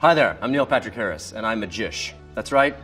Hi there, I'm Neil Patrick Harris, and I'm a Jish. That's right,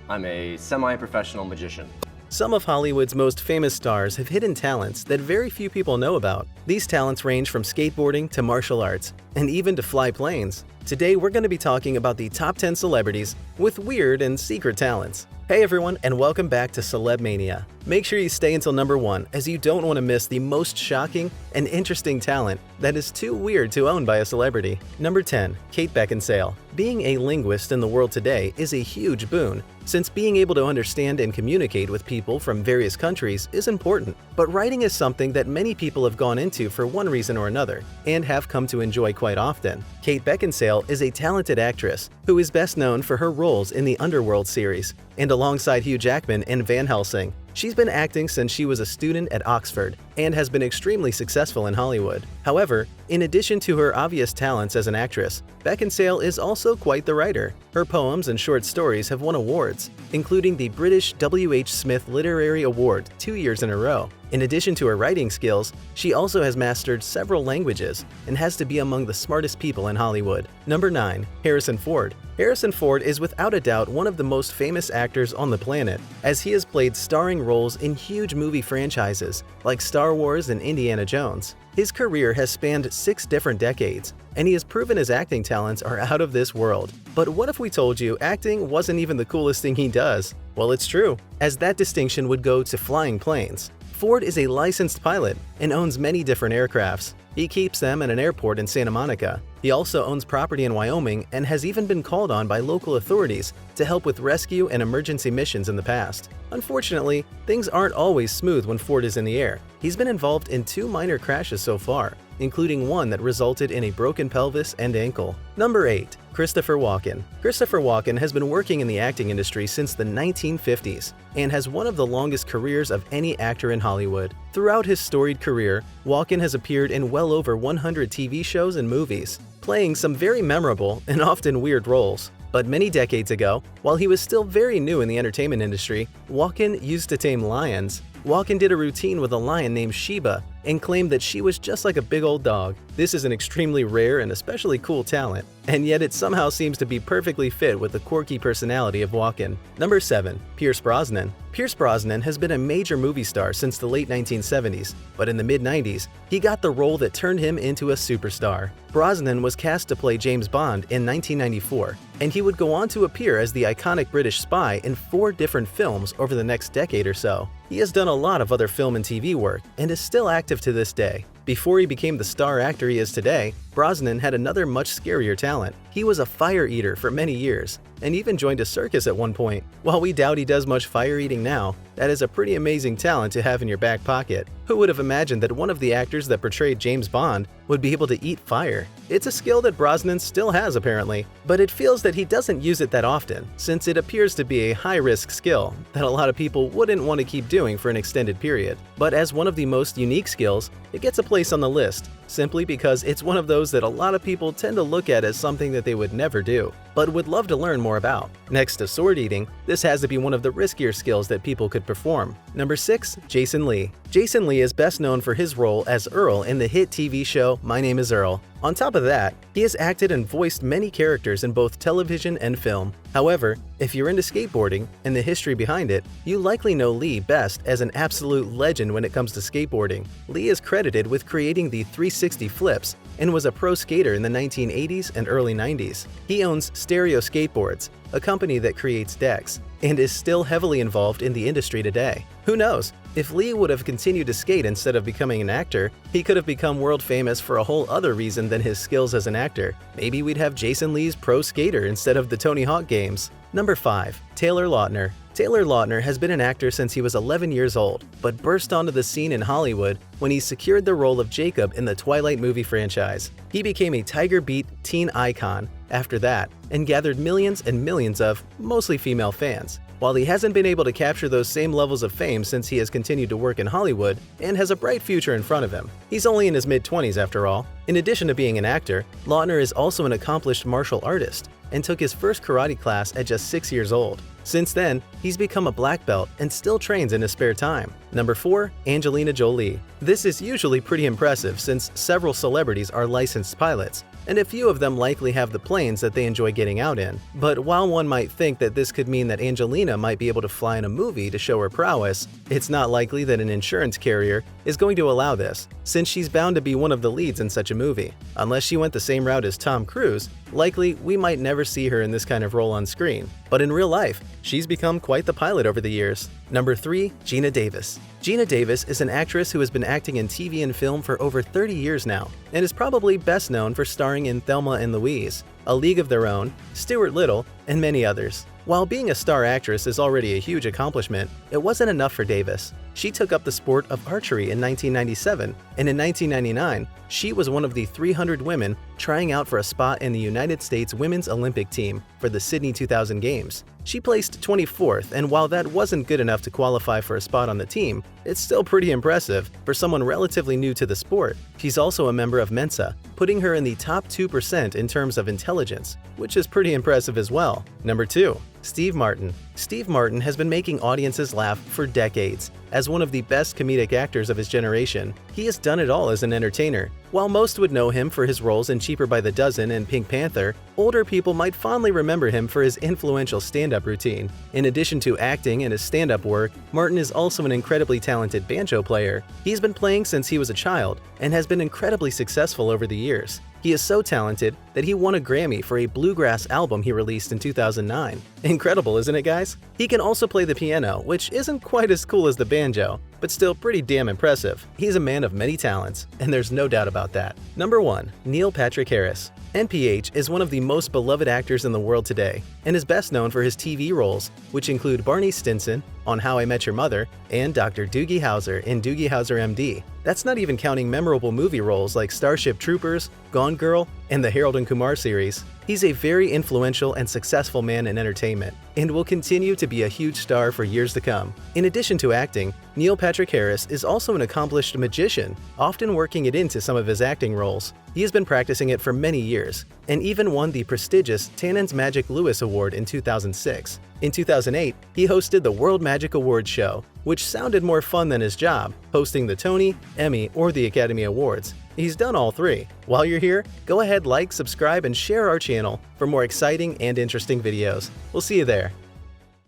I'm a semi-professional magician. Some of Hollywood's most famous stars have hidden talents that very few people know about. These talents range from skateboarding to martial arts, and even to fly planes. Today we're going to be talking about the top 10 celebrities with weird and secret talents. Hey everyone, and welcome back to Celeb Mania. Make sure you stay until number 1, as you don't want to miss the most shocking and interesting talent that is too weird to own by a celebrity. Number 10. Kate Beckinsale. Being a linguist in the world today is a huge boon, since being able to understand and communicate with people from various countries is important. But writing is something that many people have gone into for one reason or another, and have come to enjoy quite often. Kate Beckinsale is a talented actress who is best known for her roles in the Underworld series, and alongside Hugh Jackman in Van Helsing. She's been acting since she was a student at Oxford and has been extremely successful in Hollywood. However, in addition to her obvious talents as an actress, Beckinsale is also quite the writer. Her poems and short stories have won awards, including the British W.H. Smith Literary Award 2 years in a row. In addition to her writing skills, she also has mastered several languages and has to be among the smartest people in Hollywood. Number 9. Harrison Ford. Harrison Ford is without a doubt one of the most famous actors on the planet, as he has played starring roles in huge movie franchises like Star Wars and Indiana Jones. His career has spanned 6 different decades, and he has proven his acting talents are out of this world. But what if we told you acting wasn't even the coolest thing he does? Well, it's true, as that distinction would go to flying planes. Ford is a licensed pilot and owns many different aircrafts. He keeps them at an airport in Santa Monica. He also owns property in Wyoming and has even been called on by local authorities to help with rescue and emergency missions in the past. Unfortunately, things aren't always smooth when Ford is in the air. He's been involved in 2 minor crashes so far, including one that resulted in a broken pelvis and ankle. Number 8. Christopher Walken. Christopher Walken has been working in the acting industry since the 1950s and has one of the longest careers of any actor in Hollywood. Throughout his storied career, Walken has appeared in well over 100 TV shows and movies, playing some very memorable and often weird roles. But many decades ago, while he was still very new in the entertainment industry, Walken used to tame lions. Walken did a routine with a lion named Sheba and claimed that she was just like a big old dog. This is an extremely rare and especially cool talent, and yet it somehow seems to be perfectly fit with the quirky personality of Walken. Number 7. Pierce Brosnan. Pierce Brosnan has been a major movie star since the late 1970s, but in the mid-90s, he got the role that turned him into a superstar. Brosnan was cast to play James Bond in 1994, and he would go on to appear as the iconic British spy in 4 different films over the next decade or so. He has done a lot of other film and TV work and is still active to this day. Before he became the star actor he is today, Brosnan had another much scarier talent. He was a fire eater for many years, and even joined a circus at one point. While we doubt he does much fire eating now, that is a pretty amazing talent to have in your back pocket. Who would have imagined that one of the actors that portrayed James Bond would be able to eat fire? It's a skill that Brosnan still has apparently, but it feels that he doesn't use it that often, since it appears to be a high-risk skill that a lot of people wouldn't want to keep doing for an extended period. But as one of the most unique skills, it gets a place on the list, simply because it's one of those that a lot of people tend to look at as something that they would never do, but would love to learn more about. Next to sword eating, this has to be one of the riskier skills that people could perform. Number 6. Jason Lee. Jason Lee is best known for his role as Earl in the hit TV show My Name is Earl. On top of that, he has acted and voiced many characters in both television and film. However, if you're into skateboarding and the history behind it, you likely know Lee best as an absolute legend when it comes to skateboarding. Lee is credited with creating the 360 flips and was a pro skater in the 1980s and early 90s. He owns Stereo Skateboards, a company that creates decks, and is still heavily involved in the industry today. Who knows? If Lee would have continued to skate instead of becoming an actor, he could have become world famous for a whole other reason than his skills as an actor. Maybe we'd have Jason Lee's pro skater instead of the Tony Hawk games. Number 5. Taylor Lautner. Taylor Lautner has been an actor since he was 11 years old, but burst onto the scene in Hollywood when he secured the role of Jacob in the Twilight movie franchise. He became a Tiger Beat teen icon after that and gathered millions and millions of, mostly female fans. While he hasn't been able to capture those same levels of fame since he has continued to work in Hollywood and has a bright future in front of him. He's only in his mid-20s after all. In addition to being an actor, Lautner is also an accomplished martial artist and took his first karate class at just 6 years old. Since then, he's become a black belt and still trains in his spare time. Number 4. Angelina Jolie. This is usually pretty impressive since several celebrities are licensed pilots, and a few of them likely have the planes that they enjoy getting out in. But while one might think that this could mean that Angelina might be able to fly in a movie to show her prowess, it's not likely that an insurance carrier is going to allow this, since she's bound to be one of the leads in such a movie. Unless she went the same route as Tom Cruise, likely we might never see her in this kind of role on screen. But in real life, she's become quite the pilot over the years. Number 3. Gina Davis. Gina Davis is an actress who has been acting in TV and film for over 30 years now, and is probably best known for starring in Thelma and Louise, A League of Their Own, Stuart Little, and many others. While being a star actress is already a huge accomplishment, it wasn't enough for Davis. She took up the sport of archery in 1997, and in 1999, she was one of the 300 women trying out for a spot in the United States Women's Olympic team for the Sydney 2000 Games. She placed 24th, and while that wasn't good enough to qualify for a spot on the team, it's still pretty impressive for someone relatively new to the sport. She's also a member of Mensa, putting her in the top 2% in terms of intelligence, which is pretty impressive as well. Number 2. Steve Martin. Steve Martin has been making audiences laugh for decades. As one of the best comedic actors of his generation, he has done it all as an entertainer. While most would know him for his roles in Cheaper by the Dozen and Pink Panther, older people might fondly remember him for his influential stand-up routine. In addition to acting and his stand-up work, Martin is also an incredibly talented banjo player. He's been playing since he was a child and has been incredibly successful over the years. He is so talented that he won a Grammy for a bluegrass album he released in 2009. Incredible, isn't it, guys? He can also play the piano, which isn't quite as cool as the banjo, but still pretty damn impressive. He's a man of many talents, and there's no doubt about that. Number 1. Neil Patrick Harris. NPH is one of the most beloved actors in the world today, and is best known for his TV roles, which include Barney Stinson on How I Met Your Mother and Dr. Doogie Howser in Doogie Howser MD. That's not even counting memorable movie roles like Starship Troopers, Gone Girl, and the Harold and Kumar series. He's a very influential and successful man in entertainment, and will continue to be a huge star for years to come. In addition to acting, Neil Patrick Harris is also an accomplished magician, often working it into some of his acting roles. He has been practicing it for many years, and even won the prestigious Tannen's Magic Lewis Award in 2006. In 2008, he hosted the World Magic Awards show, which sounded more fun than his job, hosting the Tony, Emmy, or the Academy Awards. He's done all three. While you're here, go ahead, like, subscribe, and share our channel for more exciting and interesting videos. We'll see you there.